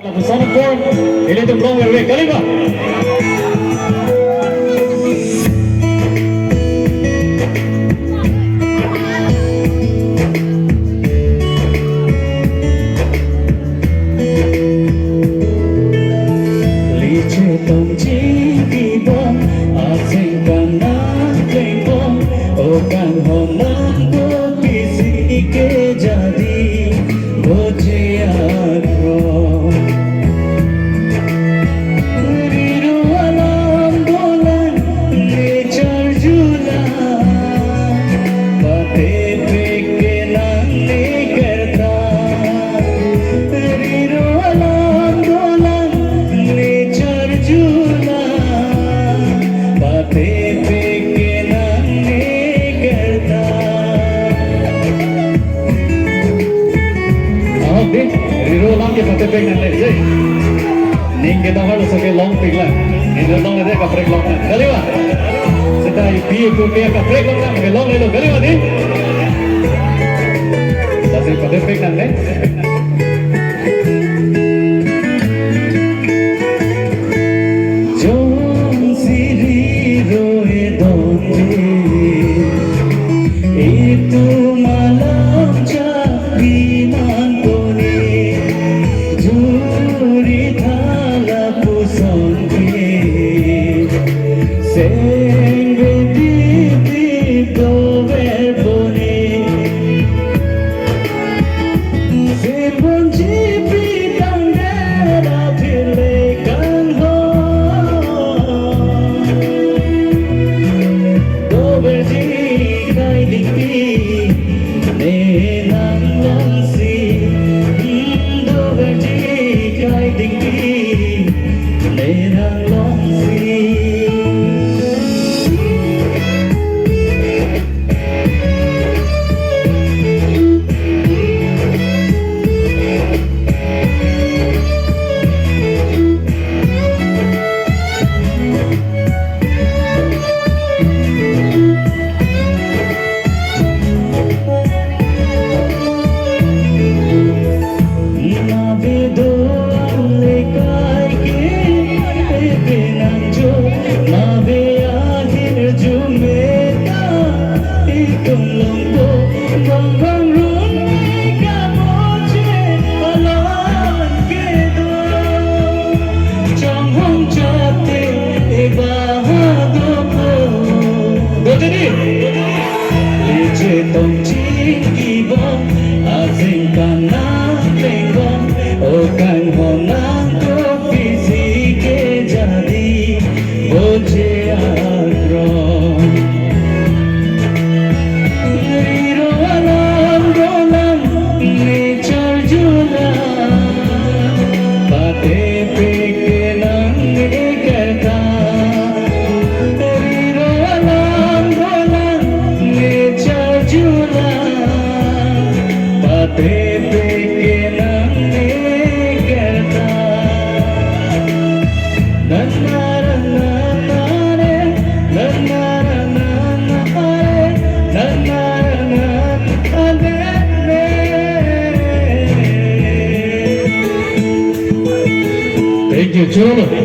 The Sonic Board, ele tem bom ver, Kaliba. Ninguém dá valor só que long pig lá. Ini long ada kaprek long lah. Kali wah. Setelah biu tu biar kaprek long lah. Mungkin long le lo kali wah ni. Tapi pada pig nanti. Jom siri roe donde itu malam jabiman pone. Thank you, children.